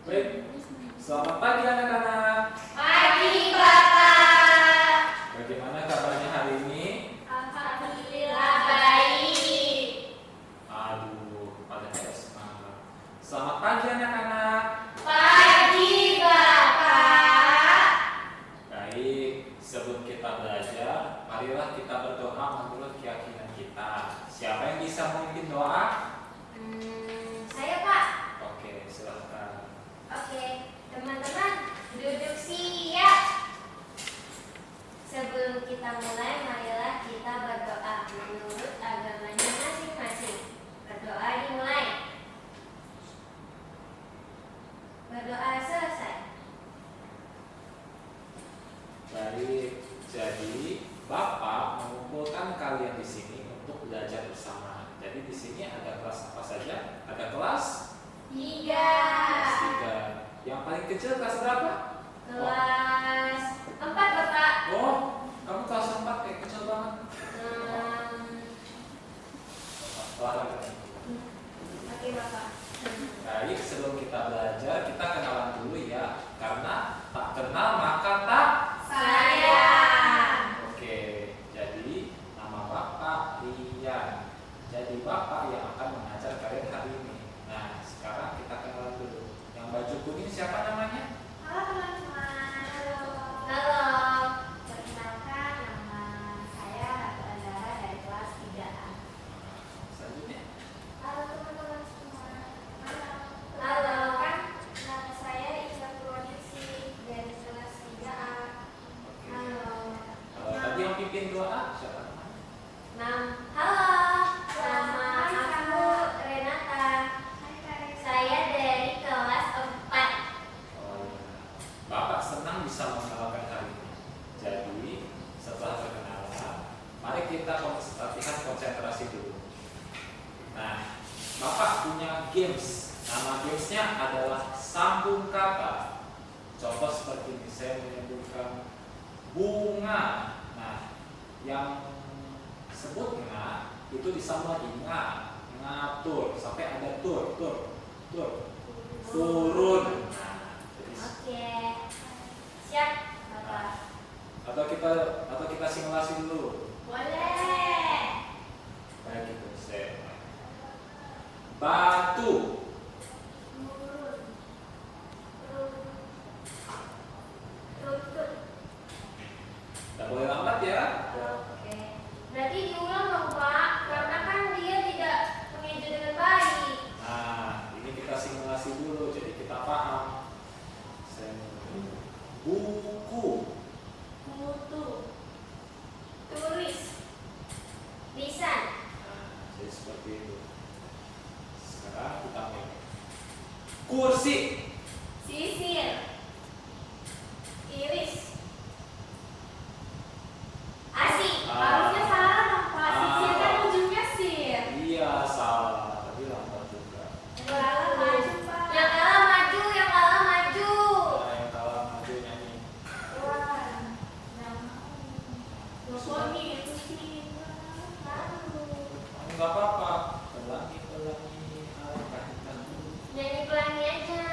Baik, selamat pagi anak-anak. Pagi, Bapak. Bagaimana kabarnya hari ini? Alhamdulillah baik. Aduh, pada tidak semangat. Selamat pagi anak-anak. Pagi, Bapak. Baik, sebelum kita belajar, marilah kita berdoa menurut keyakinan kita. Siapa yang bisa memimpin doa? Saya, Pak. Oke, silahkan. Oke, teman-teman, duduk siap. Sebelum kita mulai, marilah kita berdoa menurut agamanya masing-masing. Berdoa dimulai. Berdoa selesai. Baik, jadi Bapak mengumpulkan kalian di sini untuk belajar bersama. Jadi di sini ada kelas apa saja? Ada kelas 3. kelas 3. Yang paling kecil kelas berapa? Kelas 4, Bapak. Oh, kamu kelas 4 kayak kecil banget. Olahraga. Oke, Bapak. Baik, sebelum kita belajar, kita kenalan dulu ya. Karena tak kenal maka tak Sayang. Oke, jadi nama Bapak Rian. Jadi Bapak yang akan mengajar kalian hari ini. Nah, sekarang kita kenalan dulu. Yang baju kuning siapa namanya? Halo, teman-teman. Halo. Perkenalkan, nama saya Ratu Andara dari kelas 3A. Selanjutnya. Halo, teman-teman semua. Halo. Kan nama saya Isa Purwaningsih dari kelas 3A. Oke. Halo. Tadi yang pimpin doa siapa namanya? Halo. Nama aku Renata. Saya dari kelas 4. Oh, iya. Bapak senang bisa mengenalkan hari ini. Jadi setelah perkenalan, mari kita latihan konsentrasi dulu. Nah, Bapak punya games. Nama gamesnya adalah sambung kata. Contoh seperti ini, saya menyebutkan bunga. Nah, yang sebutnya itu disambung lagi ngatur sampai ada turun. Nah, jadi Oke. Siap, Bapak. atau kita simulasi dulu. Boleh. Baik itu saya. Batu. Runtut. Tidak boleh lambat ya. Oke. Berarti diulang dong, Pak. Karena kan dia tidak mengeja dengan baik. Nah, ini kita simulasi dulu jadi kita paham. Saya mulai. Buku. Mutu. Tulis. Lisan. Nah, jadi seperti itu. Sekarang kita mulai. Kursi. Sisir. Iris. Asi. Harusnya salah dong, Pak. Sisir kan ujungnya sir. Iya salah, tapi lambat juga. Yang maju, Pak. Yang kalah maju, yang kalah maju. Nah, yang kalah maju nyanyi. Wah. Suami itu sih. Oh, nggak apa-apa. Pelangi. Alangkah kita. Nyanyi pelangi aja.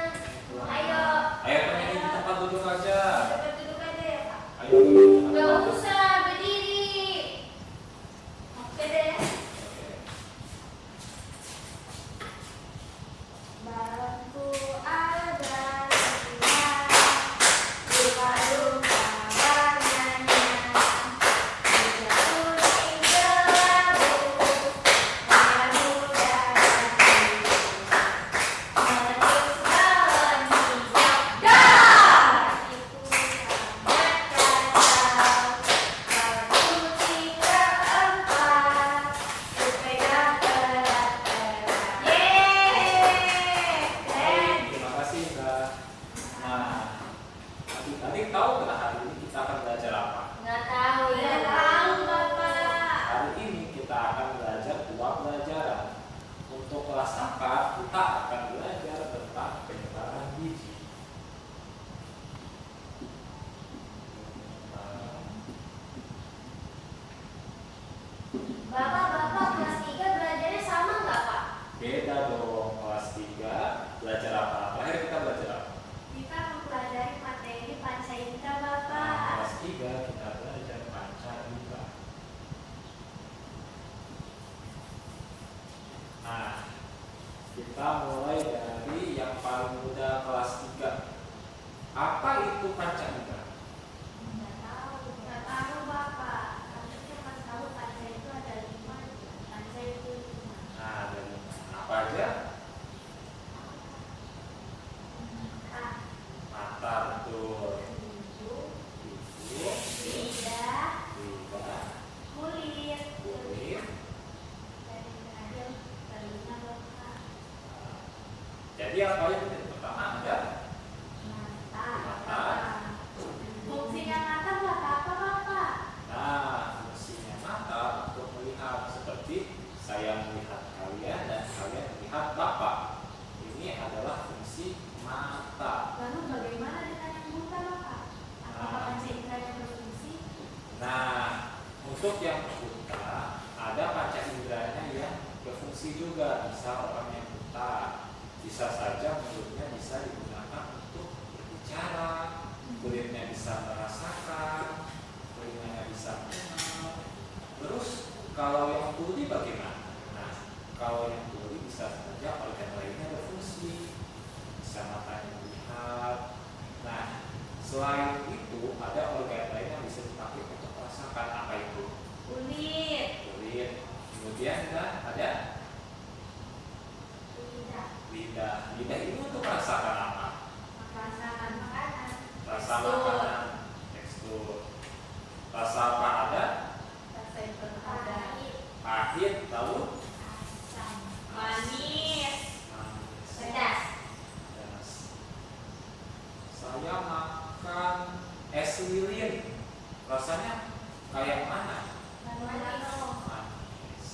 itu panca indera? Nggak tahu Bapak. Aku cuma tahu panca itu ada 5. Panca itu 5. Nah, ada 5. Apa aja? Mata, betul. Hidung, Lidah, kulit. dari terakhir telinga Bapak. Jadi apa yang pertama ada Mata. Fungsinya mata buat apa Bapak? Nah, fungsinya mata untuk melihat, seperti saya melihat kalian dan kalian melihat Bapak. Ini adalah fungsi mata. Lalu bagaimana dengan yang buta Bapak? Apakah panca inderanya berfungsi? Nah, untuk yang buta ada panca inderanya yang berfungsi juga. Bisa orang yang buta, bisa saja mulutnya bisa digunakan untuk berbicara, kulitnya bisa merasakan, telinganya bisa mendengar. Terus kalau yang tuli bagaimana? Nah, kalau yang tuli bisa saja organ lainnya berfungsi, bisa matanya melihat. Nah, selain itu ada organ lain yang bisa dipakai untuk merasakan. Apa itu? Kulit. Kulit. Kemudian ada Lidah. lidah. Lidah ini untuk merasakan apa? Merasakan makanan. Rasa Tekstur. makanan, tekstur. Rasa apa ada? Rasa yang ada. Pahit, lalu Asam. Manis. manis. Pedas. Pedas. Saya makan es lilin. Rasanya kayak mana? Manis. Manis.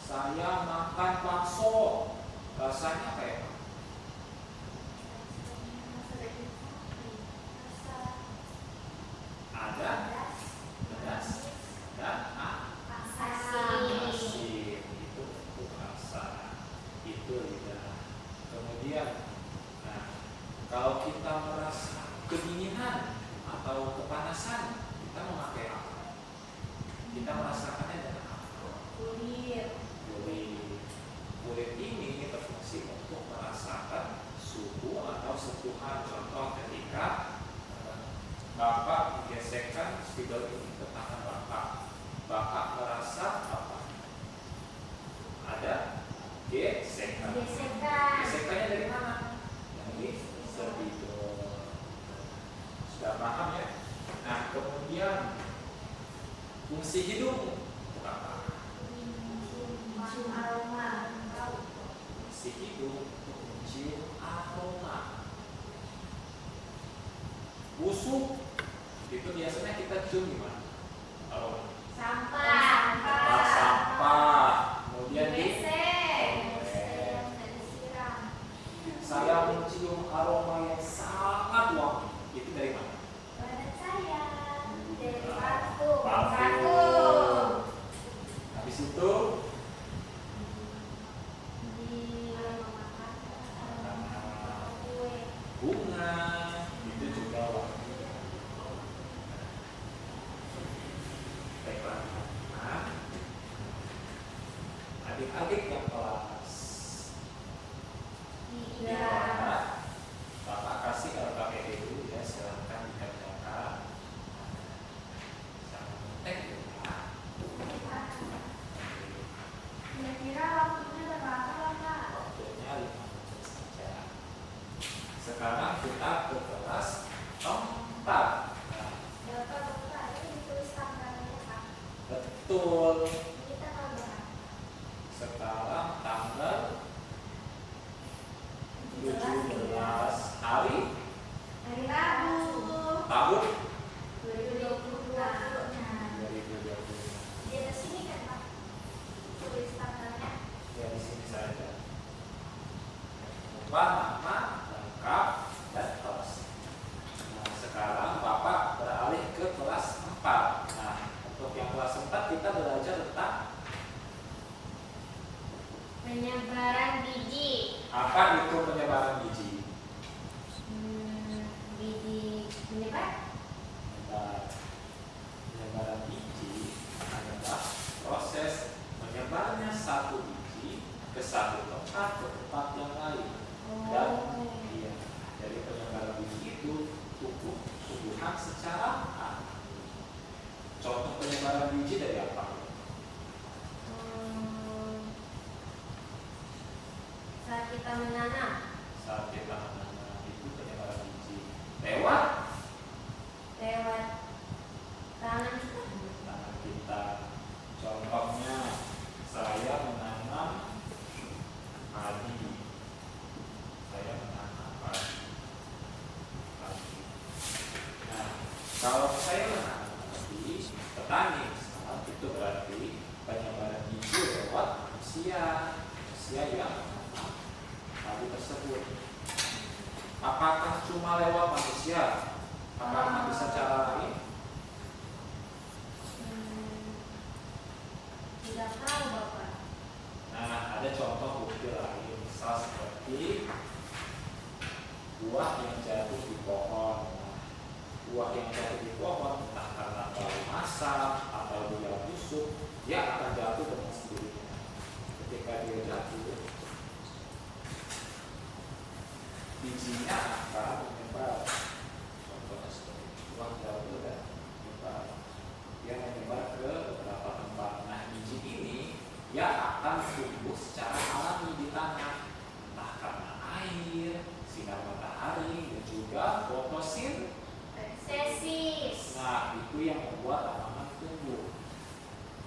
Saya makan bakso. Rasanya kayak apa? Ada pedas dan asin. Itu untuk rasa. Itu lidah. Kemudian, nah, kalau kita merasa kedinginan atau kepanasan, kita memakai apa? Kita merasakannya dengan apa? Kulit. Kulit ini berfungsi untuk merasakan suhu atau sentuhan. Contoh ketika Bapak menggesekkan spidol ini ke tangan Bapak merasa apa? Ada gesekan. Gesekannya dari mana? Dari spidol. Sudah paham ya? Nah, kemudian fungsi hidung untuk apa? Mencium aroma. Fungsi hidung untuk mencium aroma. Busuk itu biasanya kita cium di mana? Aroma. Sampah. Sampah. Kemudian WC. saya mencium aroma yang sangat wangi. Itu dari mana? Badan saya. Dari Parfum. parfum. Habis itu Di memakan kue. bunga. Itu juga wangi. Baiklah. Nah, adik-adik yang kelas Iya. Bapak kasih LKPD dulu ya, silahkan dikerjakan. Kira-kira waktunya berapa Pak? Waktunya 5 menit saja. Sekarang kita ke kelas 4. Nah, Bapak, ini ditulis tanggalnya Pak. betul. Ini tanggal berapa? Sekarang tanggal 17 hari Hari Rabu. tahun 2020. 2020. Di atas sini kan Pak? Tulis tanggalnya. Ya, di sini saja. Lupa nama, lengkap, dan kelas. Nah, sekarang Bapak beralih ke kelas 4. Nah, untuk yang kelas 4 kita belajar tentang Penyebaran biji. apa itu penyebaran biji. Biji menyebar. Penyebaran biji adalah proses menyebarnya satu biji ke satu tempat yang lain. Dan iya, dari penyebaran biji itu menanam. Saat kita menanam itu penyebaran biji lewat Tangan kita. tangan kita. Contohnya saya menanam padi. Saya menanam padi. Nah, kalau saya menanam padi, petani misalnya, itu berarti penyebaran biji lewat manusia yang menanam padi tersebut. Apakah cuma lewat manusia? Apakah bisa cara lain? Tidak tahu Bapak. Nah, ada contoh bukti lain, misal seperti buah yang jatuh di pohon. Nah, buah yang jatuh di pohon entah karena terlalu masak atau dia busuk, dia akan jatuh dengan sendirinya. Ketika dia jatuh, bijinya akan menyebar. Contohnya seperti buah jatuh dan menyebar. Dia menyebar ke beberapa tempat. Nah, biji ini dia akan tumbuh secara alami di tanah, entah karena air, sinar matahari, dan juga fotosintesis. Nah, itu yang membuat tanaman tumbuh.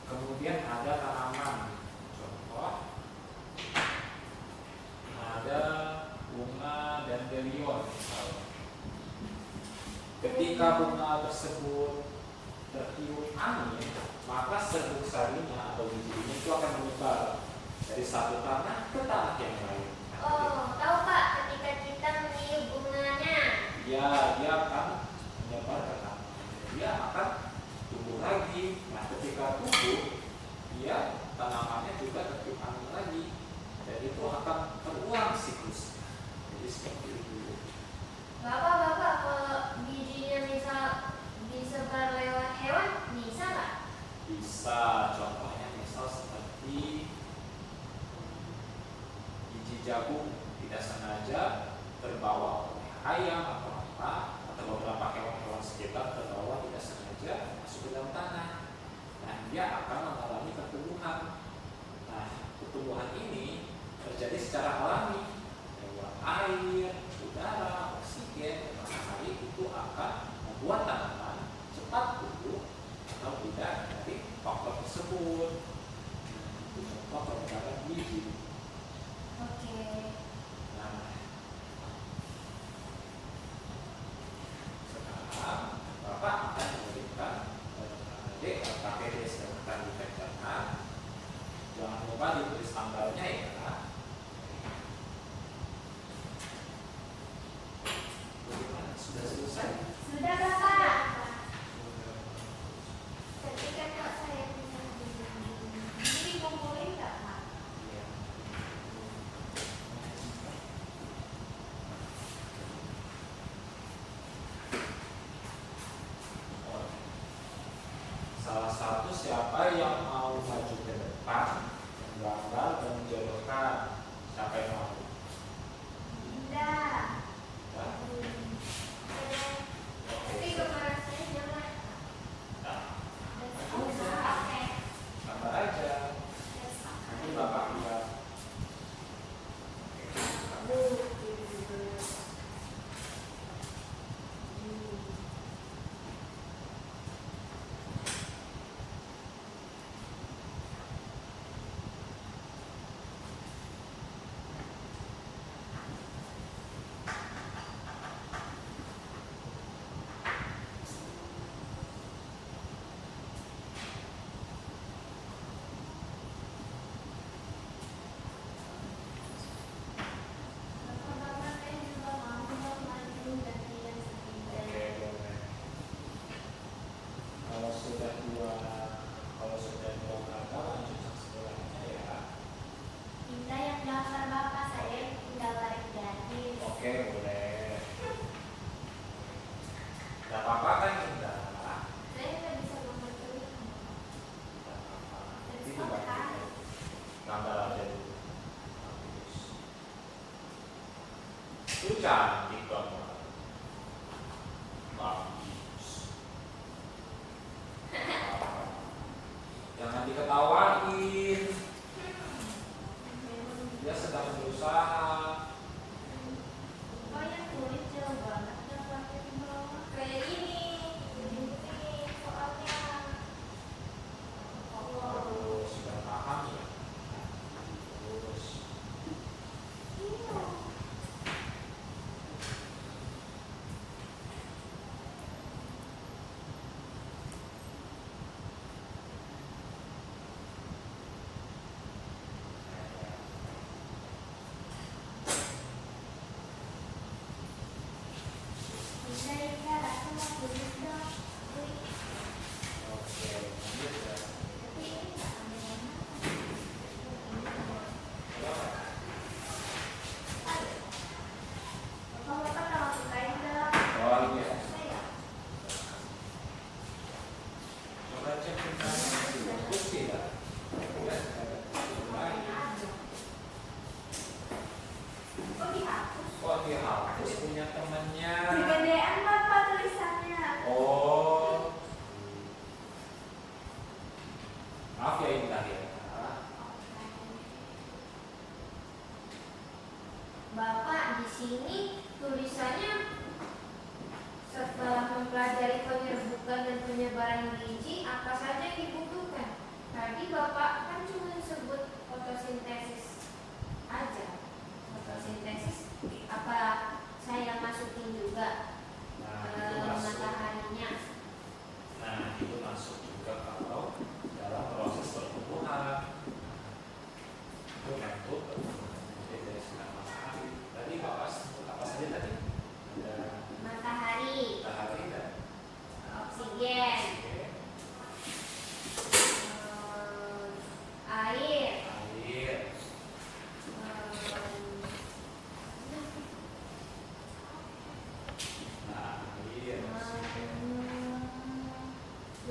Kemudian ada tanaman, contoh ada bunga dandelion misalnya. Ketika bunga tersebut tertiup angin, maka serbuk sarinya atau bijinya itu akan menyebar dari satu tanah ke tanah yang lain. Oh, tahu Pak, ketika kita meniup bunganya. Ya, dia akan menyebar ke tanah. Dia akan tumbuh lagi. Nah, ketika tumbuh, dia tanamannya juga tertiup angin lagi. Dan itu akan terulang siklus. Jadi seperti itu. Bapak, kalau bijinya misal disebar lewat hewan, bisa nggak? Bisa, contohnya misal seperti biji jagung tidak sengaja terbawa oleh ayam atau apa, atau beberapa hewan-hewan sekitar terbawa tidak sengaja masuk ke dalam tanah. Nah, dia akan mengalami pertumbuhan. Nah, pertumbuhan ini terjadi secara alami lewat air, udara, oksigen, matahari. Itu akan membuat tanaman cepat tumbuh atau tidak dari faktor tersebut. Itu contoh penyebaran biji. Oke. Nah, sekarang Bapak akan memberikan adik KPD sebentar dikerjakan. Jangan lupa ditulis tanggalnya ya. Bagaimana? Sudah selesai? Sudah Bapak. Ketika Kak saya punya ini dikumpulin nggak Pak? Iya. Salah satu siapa yang mau maju ke depan, menggambar dan menjodohkan? Siapa yang mau? Dinda. Ya? Tapi kemarin saya jangan. Nah, Oke. gambar aja. Nanti Bapak lihat. Bapak saya juga mau maju gantian Oke, sepeda. boleh. Kalau sudah dua kakak lanjut ke sekolahnya ya. Dinda yang daftar Bapak, saya yang tinggal tarik gaji. Oke, boleh. Gak apa-apa kan Indah? Saya nggak bisa membantu. Gak apa-apa. Nanti dibantu. Gambar aja dulu. Bagus. Itu cantik gambar. Bagus. Jangan diketawain. Dia sedang berusaha. sini tulisannya setelah mempelajari penyerbukan dan penyebaran biji, apa saja yang dibutuhkan? Tadi Bapak kan cuma sebut fotosintesis aja. Fotosintesis apa saya masukin juga Nah, itu masuk. mataharinya? Nah, itu masuk juga kalau dalam proses pertumbuhan. Itu bentuk dari sinar matahari. Tadi apa saja tadi? Ada Matahari, matahari dan oksigen, oksigen, air, air, nah air, oksigen.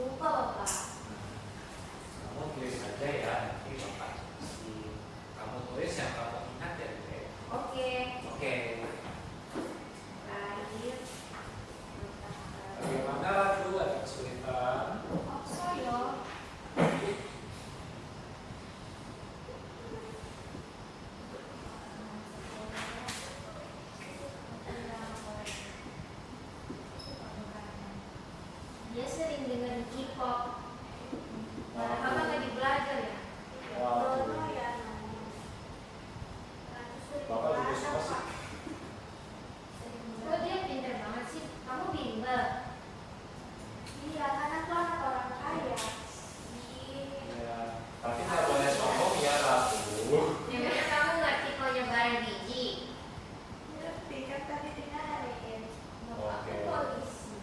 lupa Bapak. Kamu tulis saja ya, nanti Bapak kasih. Kamu tulis yang kamu ingat ya, Dek. Oke. Oke. Air, Bagaimana dulu ada kesulitan? saya dia sering dengerin K-pop. Bapak lagi belajar ya? Wah, Bapak juga suka sih. Oh dia pintar banget sih. Kamu bimbel? Iya, karena aku anak orang kaya. Ya, tapi nggak boleh sombong ya, Ratu. Memangnya kamu ngerti penyebaran biji? Ngerti kan tadi dengerin. Aku polisi.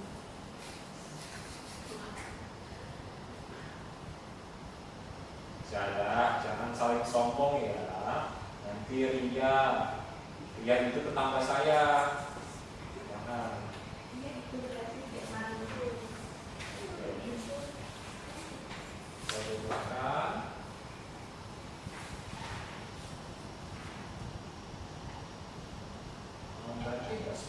Jangan saling sombong ya. Nanti Ria itu tetangga saya. Jangan. Ini itu berarti kayak malu. Saya gunakan. Berarti gas